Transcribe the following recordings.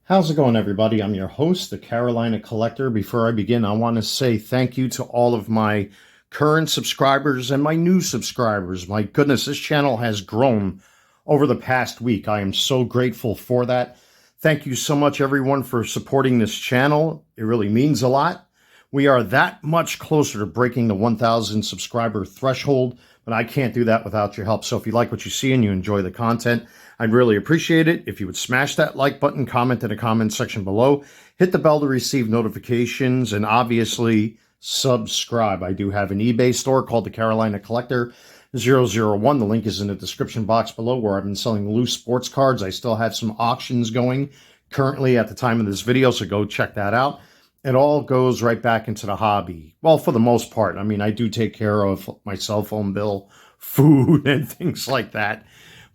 How's it going, everybody? I'm your host, the Carolina Collector. Before I begin, I want to say thank you to all of my current subscribers and my new subscribers. My goodness, this channel has grown over the past week. I am so grateful for that. Thank you so much, everyone, for supporting this channel. It really means a lot. We are that much closer to breaking the 1,000 subscriber threshold, but I can't do that without your help. So if you like what you see and you enjoy the content, I'd really appreciate it if you would smash that like button, comment in the comment section below, hit the bell to receive notifications, and obviously subscribe. I do have an eBay store called the Carolina Collector 001. The link is in the description box below, where I've been selling loose sports cards. I still have some auctions going currently at the time of this video, so go check that out. It all goes right back into the hobby. Well, for the most part. I mean, I do take care of my cell phone bill, food, and things like that.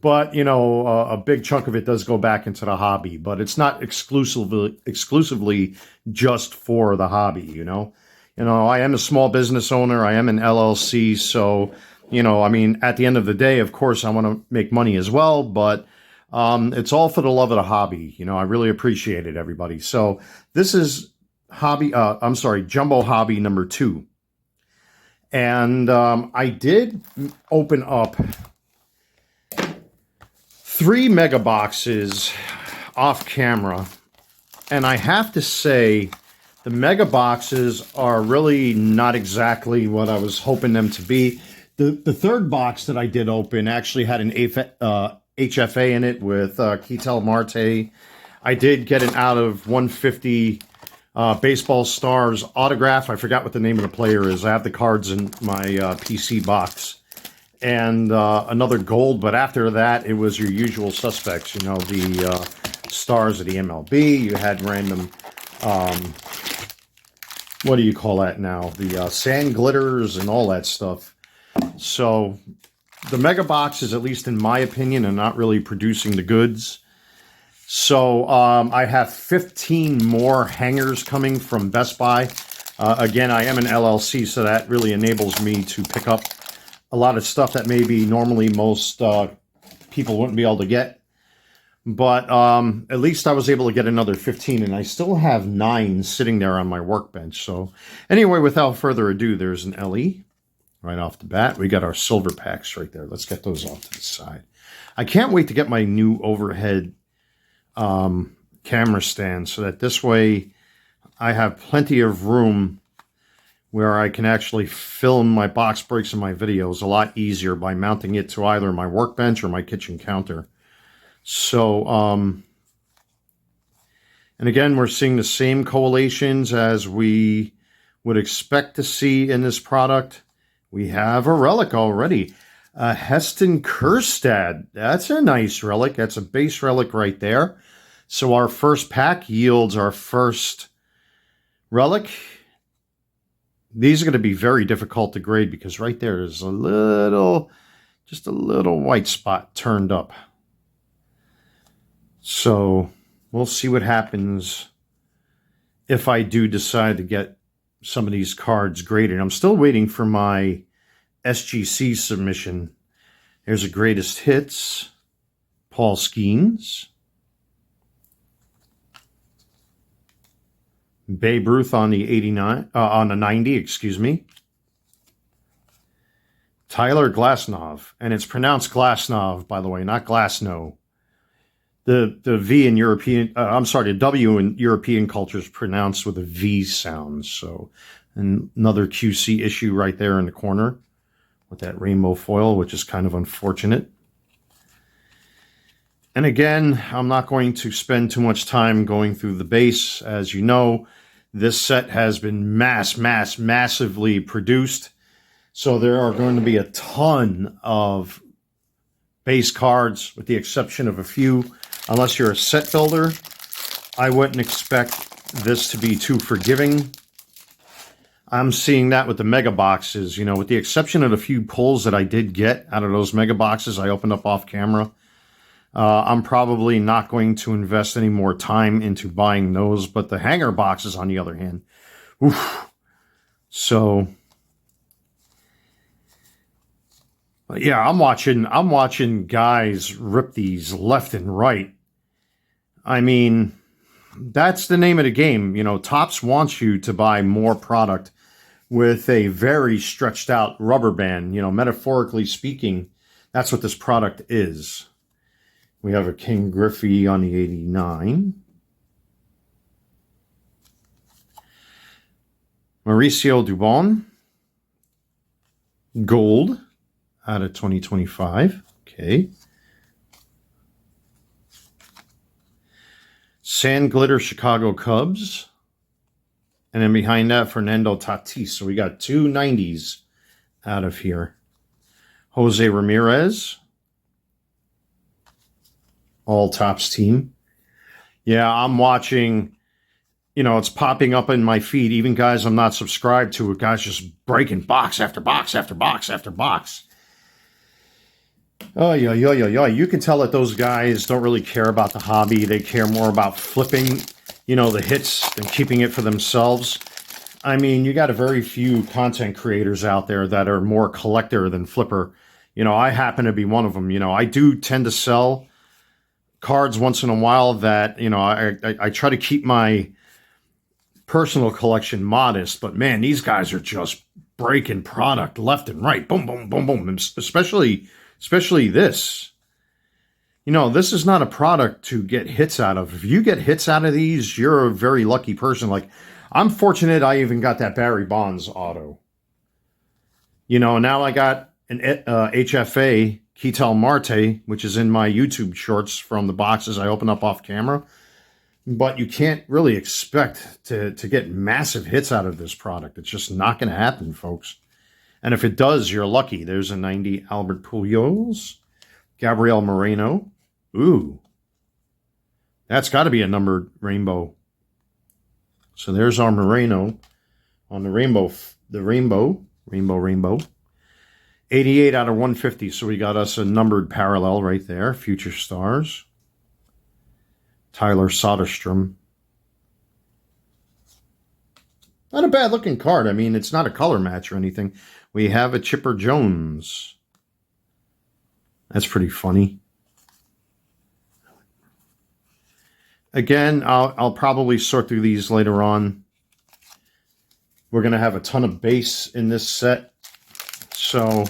But, you know, a big chunk of it does go back into the hobby. But it's not exclusively just for the hobby, you know. I am a small business owner. I am an LLC. So, I mean, at the end of the day, of course, I want to make money as well. But it's all for the love of the hobby. I really appreciate it, everybody. So this is Jumbo Hobby number 2. And I did open up 3 mega boxes off camera, and I have to say the mega boxes are really not exactly what I was hoping them to be. The third box that I did open actually had an HFA in it with Ketel Marte. I did get an out of 150 Baseball Stars autograph. I forgot what the name of the player is. I have the cards in my PC box. And another gold, but after that, it was your usual suspects, the stars of the MLB. You had random, what do you call that now? The sand glitters and all that stuff. So the mega boxes, at least in my opinion, are not really producing the goods. So I have 15 more hangers coming from Best Buy. Again, I am an LLC, so that really enables me to pick up a lot of stuff that maybe normally most people wouldn't be able to get. But at least I was able to get another 15, and I still have 9 sitting there on my workbench. So anyway, without further ado, there's an LE right off the bat. We got our silver packs right there. Let's get those off to the side. I can't wait to get my new overhead camera stand, so that this way I have plenty of room where I can actually film my box breaks and my videos a lot easier by mounting it to either my workbench or my kitchen counter. So, and again, we're seeing the same correlations as we would expect to see in this product. We have a relic already. Heston Kjerstad. That's a nice relic. That's a base relic right there. So our first pack yields our first relic. These are going to be very difficult to grade because right there is just a little white spot turned up. So we'll see what happens if I do decide to get some of these cards graded. I'm still waiting for my SGC submission. There's a greatest hits, Paul Skeens. Babe Ruth on the 90, excuse me. Tyler Glasnow, and it's pronounced Glasnow, by the way, not Glasnow. The V in European, the W in European culture is pronounced with a V sound. So another QC issue right there in the corner with that rainbow foil, which is kind of unfortunate. And again, I'm not going to spend too much time going through the base. As you know, this set has been massively produced. So there are going to be a ton of base cards, with the exception of a few. Unless you're a set builder, I wouldn't expect this to be too forgiving. I'm seeing that with the mega boxes, with the exception of the few pulls that I did get out of those mega boxes I opened up off camera. I'm probably not going to invest any more time into buying those, but the hanger boxes, on the other hand, oof. So, yeah, I'm watching guys rip these left and right. I mean, that's the name of the game. You know, Topps wants you to buy more product with a very stretched out rubber band. You know, metaphorically speaking, that's what this product is. We have a King Griffey on the 89. Mauricio Dubon. Gold out of 2025. Okay. Sand Glitter Chicago Cubs. And then behind that, Fernando Tatis. So we got two 90s out of here. Jose Ramirez. All Topps team. Yeah, I'm watching, you know, it's popping up in my feed. Even guys I'm not subscribed to, guys just breaking box after box after box after box. Oh, yeah. You can tell that those guys don't really care about the hobby. They care more about flipping, you know, the hits than keeping it for themselves. I mean, you got a very few content creators out there that are more collector than flipper. You know, I happen to be one of them. You know, I do tend to sell cards once in a while that, you know, I try to keep my personal collection modest, but man, these guys are just breaking product left and right. Boom, boom, boom, boom. Especially this. You know, this is not a product to get hits out of. If you get hits out of these, you're a very lucky person. Like, I'm fortunate I even got that Barry Bonds auto. You know, now I got an HFA Ketel Marte, which is in my YouTube shorts from the boxes I open up off camera. But you can't really expect to get massive hits out of this product. It's just not going to happen, folks. And if it does, you're lucky. There's a 90 Albert Pujols. Gabriel Moreno. Ooh. That's got to be a numbered rainbow. So there's our Moreno on the rainbow. 88 out of 150. So we got us a numbered parallel right there. Future Stars. Tyler Soderstrom. Not a bad looking card. I mean, it's not a color match or anything. We have a Chipper Jones. That's pretty funny. Again, I'll probably sort through these later on. We're going to have a ton of base in this set. So,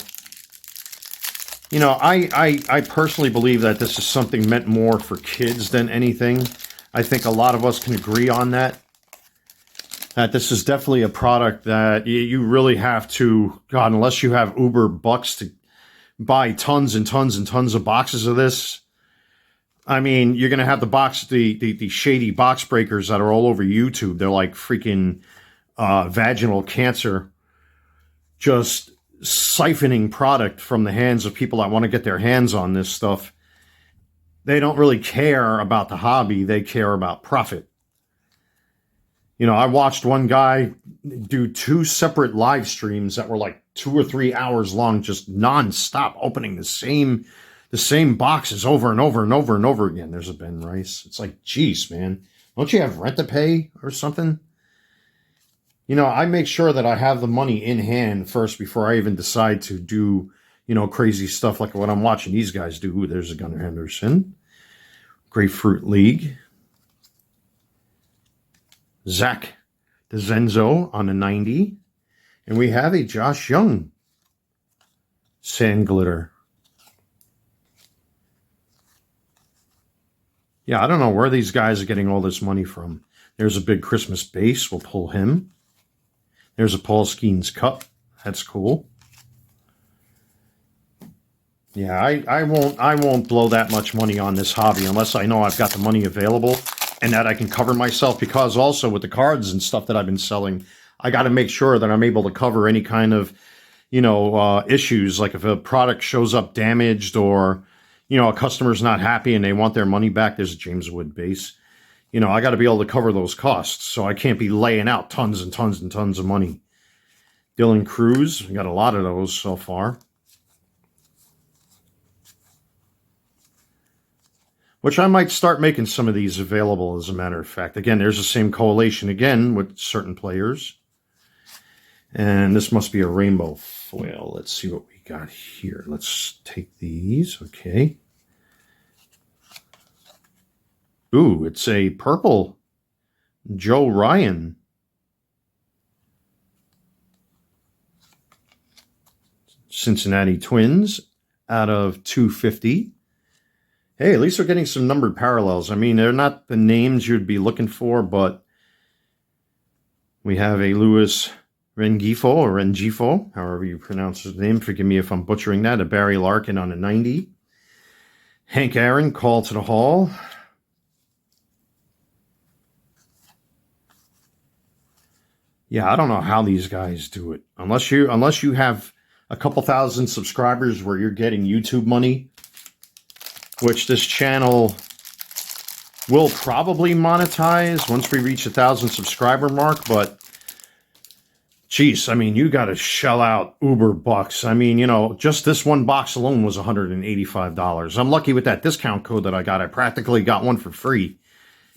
you know, I personally believe that this is something meant more for kids than anything. I think a lot of us can agree on that. That this is definitely a product that you really have to, God, unless you have Uber bucks to buy tons and tons and tons of boxes of this. I mean, you're going to have the shady box breakers that are all over YouTube. They're like freaking vaginal cancer, just siphoning product from the hands of people that want to get their hands on this stuff. They don't really care about the hobby. They care about profit. You know, I watched one guy do 2 separate live streams that were like 2 or 3 hours long, just nonstop, opening the same boxes over and over and over and over again. There's a Ben Rice. It's like, geez, man, don't you have rent to pay or something? You know, I make sure that I have the money in hand first before I even decide to do, you know, crazy stuff like what I'm watching these guys do. Ooh, there's a Gunnar Henderson. Grapefruit League. Zach DeZenzo on a 90. And we have a Josh Young Sand Glitter. Yeah, I don't know where these guys are getting all this money from. There's a big Christmas base. We'll pull him. There's a Paul Skeens Cup. That's cool. Yeah, I won't blow that much money on this hobby unless I know I've got the money available and that I can cover myself, because also with the cards and stuff that I've been selling, I got to make sure that I'm able to cover any kind of, you know, issues. Like if a product shows up damaged or, you know, a customer's not happy and they want their money back, there's a James Wood base. You know, I got to be able to cover those costs. So I can't be laying out tons and tons and tons of money. Dylan Cruz, we got a lot of those so far. Which I might start making some of these available, as a matter of fact. Again, there's the same collation again with certain players. And this must be a rainbow foil. Let's see what we got here. Let's take these. Okay. Ooh, it's a purple Joe Ryan. Cincinnati Twins out of 250. Hey, at least we're getting some numbered parallels. I mean, they're not the names you'd be looking for, but we have a Louis Rengifo, however you pronounce his name. Forgive me if I'm butchering that. A Barry Larkin on a 90. Hank Aaron, call to the hall. Yeah, I don't know how these guys do it. Unless you have a couple thousand subscribers where you're getting YouTube money, which this channel will probably monetize once we reach 1,000 subscriber mark, but geez, I mean, you got to shell out uber bucks. I mean, just this one box alone was $185. I'm lucky with that discount code that I got. I practically got one for free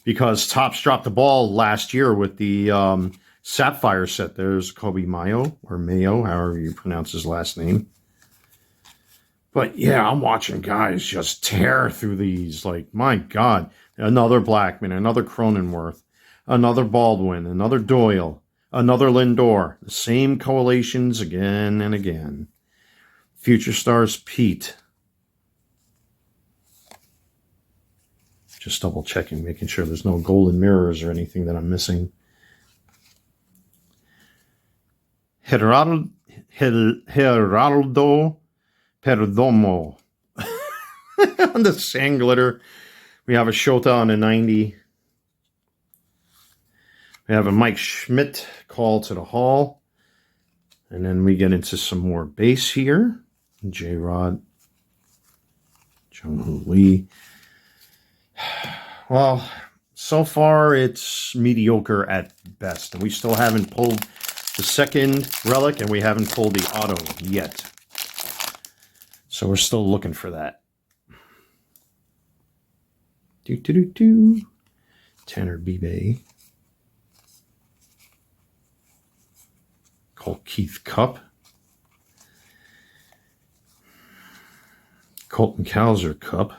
because Topps dropped the ball last year with the Sapphire set. There's Kobe Mayo, or Mayo, however you pronounce his last name. But yeah, I'm watching guys just tear through these. Like, my God. Another Blackman, another Cronenworth, another Baldwin, another Doyle, another Lindor. The same collations again and again. Future Stars Pete. Just double checking, making sure there's no golden mirrors or anything that I'm missing. Geraldo Perdomo. On the sand glitter. We have a Shota on a 90. We have a Mike Schmidt, call to the hall. And then we get into some more base here. J-Rod. Jung-Hoo Lee. Well, so far it's mediocre at best. And we still haven't pulled the second relic, and we haven't pulled the auto yet. So we're still looking for that. Tanner Bebe. Cole Keith Cup. Colton Cowser Cup.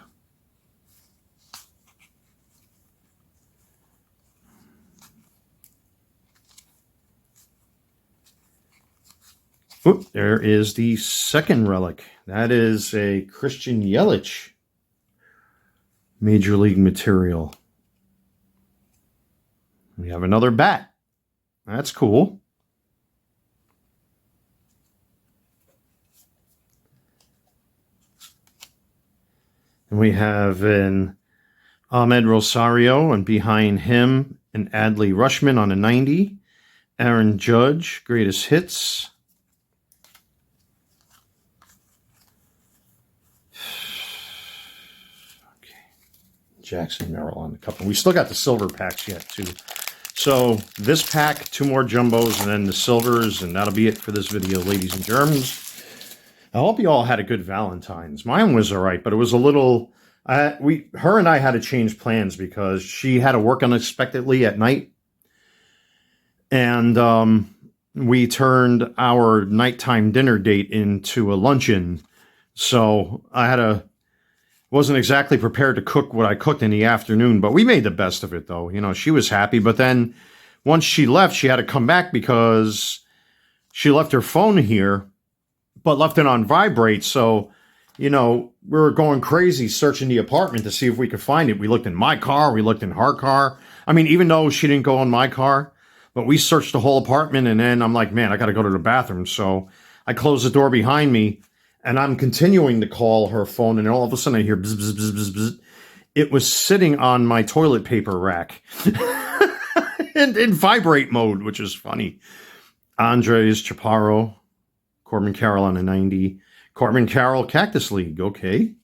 Oop, there is the second relic. That is a Christian Yelich Major League material. We have another bat. That's cool. And we have an Ahmed Rosario, and behind him, an Adley Rushman on a 90. Aaron Judge, greatest hits. Jackson Merrill on the couple. We still got the silver packs yet, too. So this pack, 2 more jumbos, and then the silvers, and that'll be it for this video, ladies and germs. I hope you all had a good Valentine's. Mine was all right, but it was a little... her and I had to change plans because she had to work unexpectedly at night. And we turned our nighttime dinner date into a luncheon. So I wasn't exactly prepared to cook what I cooked in the afternoon, but we made the best of it, though. She was happy. But then once she left, she had to come back because she left her phone here, but left it on vibrate. So, we were going crazy searching the apartment to see if we could find it. We looked in my car. We looked in her car. I mean, even though she didn't go in my car, but we searched the whole apartment. And then I'm like, man, I got to go to the bathroom. So I closed the door behind me. And I'm continuing to call her phone, and all of a sudden I hear bzz, bzz, bzz, bzz, bzz. It was sitting on my toilet paper rack in vibrate mode, which is funny. Andres Chaparro, Corbin Carroll on a 90. Corbin Carroll, Cactus League, okay.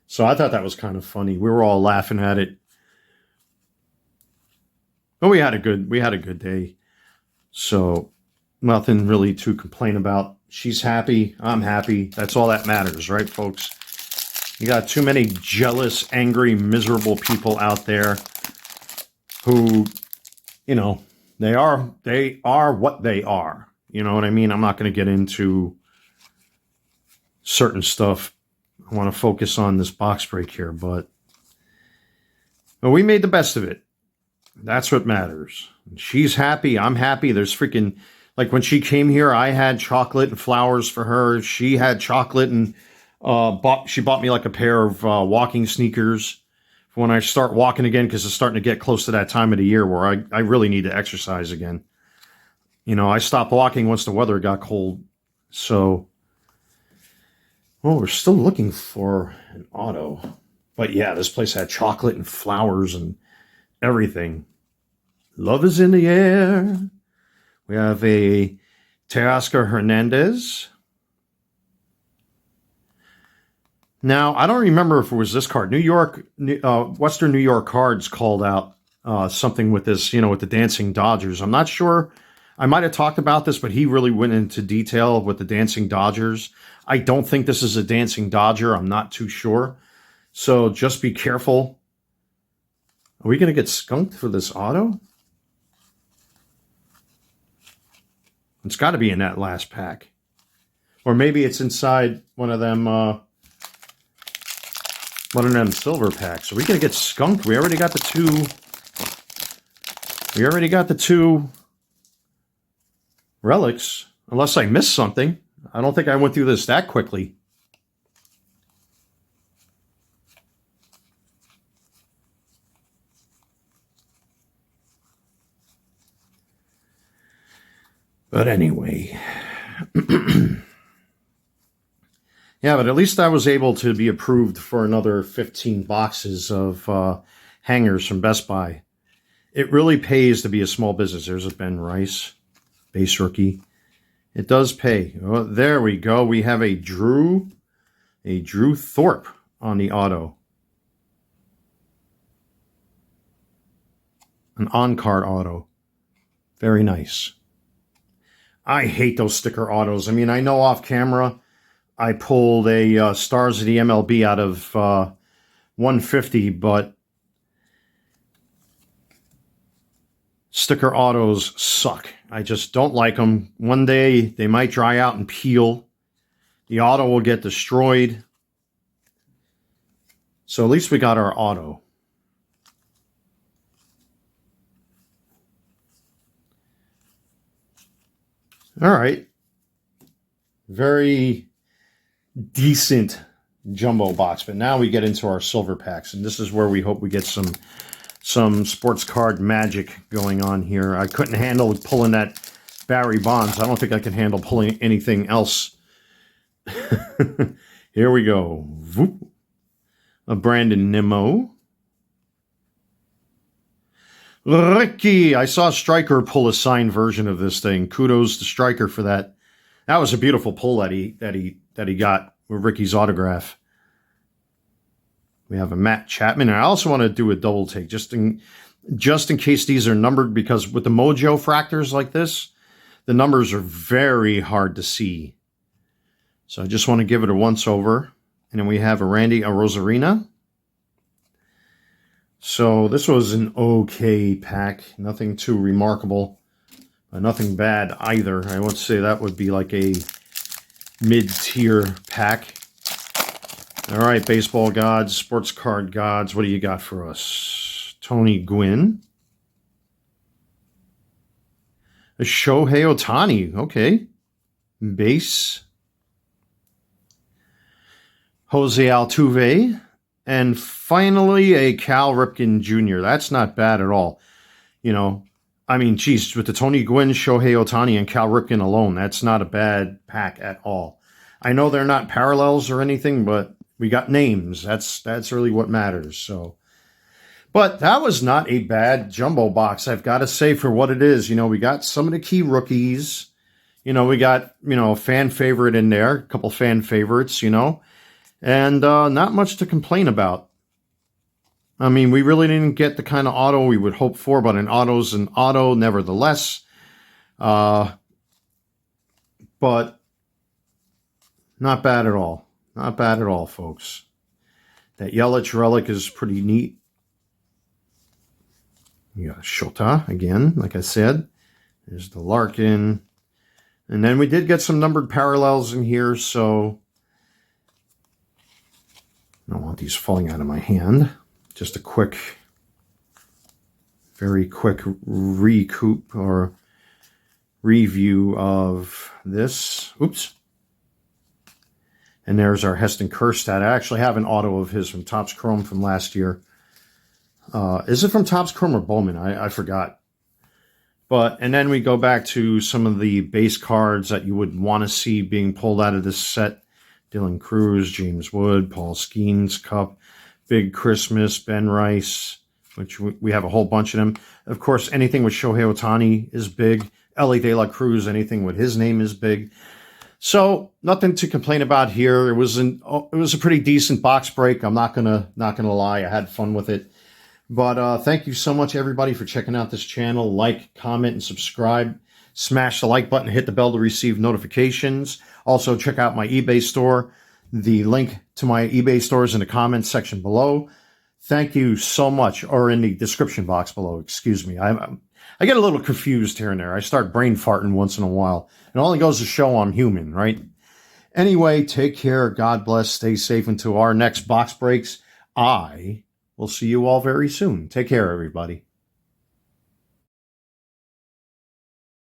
So I thought that was kind of funny. We were all laughing at it. But we had a good day. So... nothing really to complain about. She's happy. I'm happy. That's all that matters, right, folks? You got too many jealous, angry, miserable people out there who, they are what they are. You know what I mean? I'm not going to get into certain stuff. I want to focus on this box break here, but But we made the best of it. That's what matters. She's happy. I'm happy. There's freaking, like when she came here, I had chocolate and flowers for her. She had chocolate and she bought me like a pair of walking sneakers for when I start walking again, because it's starting to get close to that time of the year where I really need to exercise again. You know, I stopped walking once the weather got cold. So, well, we're still looking for an auto. But yeah, this place had chocolate and flowers and everything. Love is in the air. We have a Teoscar Hernandez. Now, I don't remember if it was this card. New York, Western New York Cards called out something with this, you know, with the Dancing Dodgers. I'm not sure. I might have talked about this, but he really went into detail with the Dancing Dodgers. I don't think this is a Dancing Dodger. I'm not too sure. So just be careful. Are we going to get skunked for this auto? It's got to be in that last pack. Or maybe it's inside one of them silver packs. Are we going to get skunked? We already got the two. We already got the two relics. Unless I missed something. I don't think I went through this that quickly. But anyway. Yeah, but at least I was able to be approved for another 15 boxes of hangers from Best Buy. It really pays to be a small business. There's a Ben Rice, base rookie. It does pay. Oh, there we go. We have a Drew Thorpe on the auto. An on-card auto. Very nice. I hate those sticker autos. I mean, I know off camera I pulled a Stars of the MLB out of 150, but sticker autos suck. I just don't like them. One day they might dry out and peel. The auto will get destroyed. So at least we got our auto. All right. Very decent jumbo box. But now we get into our silver packs. And this is where we hope we get some sports card magic going on here. I couldn't handle pulling that Barry Bonds. I don't think I can handle pulling anything else. Here we go. Voop. A Brandon Nimmo. Ricky, I saw Stryker pull a signed version of this thing. Kudos to Stryker for that. That was a beautiful pull that he got with Ricky's autograph. We have a Matt Chapman. And I also want to do a double take just in case these are numbered, because with the Mojo fractors like this, the numbers are very hard to see. So I just want to give it a once over. And then we have a Rosarina. So this was an okay pack. Nothing too remarkable. But nothing bad either. I would say that would be like a mid-tier pack. All right, baseball gods, sports card gods. What do you got for us? Tony Gwynn. A Shohei Ohtani. Okay. Base. Jose Altuve. And finally, a Cal Ripken Jr. That's not bad at all. You know, I mean, geez, with the Tony Gwynn, Shohei Ohtani, and Cal Ripken alone, that's not a bad pack at all. I know they're not parallels or anything, but we got names. That's really what matters. So, but that was not a bad jumbo box, I've got to say, for what it is. You know, we got some of the key rookies. You know, we got, you know, a fan favorite in there, a couple fan favorites, you know. And not much to complain about. I mean, we really didn't get the kind of auto we would hope for, but an auto's an auto nevertheless. But not bad at all. Not bad at all, folks. That Yelich relic is pretty neat. You got Shota again, like I said. There's the Larkin. And then we did get some numbered parallels in here, so I don't want these falling out of my hand. Just a quick very quick recoup or review of this. Oops. And there's our Heston Kerstad. I actually have an auto of his from Topps Chrome from last year. Is it from Topps Chrome or Bowman? I forgot. And then we go back to some of the base cards that you would want to see being pulled out of this set. Dylan Cruz, James Wood, Paul Skeens Cup, Big Christmas, Ben Rice, which we have a whole bunch of them. Of course, anything with Shohei Ohtani is big. Ellie De La Cruz, anything with his name is big. So nothing to complain about here. It was a pretty decent box break. I'm not gonna lie. I had fun with it. But thank you so much, everybody, for checking out this channel. Like, comment, and subscribe. Smash the like button, hit the bell to receive notifications. Also, check out my eBay store. The link to my eBay store is in the comments section below. Thank you so much, or in the description box below, excuse me. I get a little confused here and there. I start brain farting once in a while. It only goes to show I'm human, right? Anyway, take care. God bless. Stay safe until our next box breaks. We'll see you all very soon. Take care, everybody.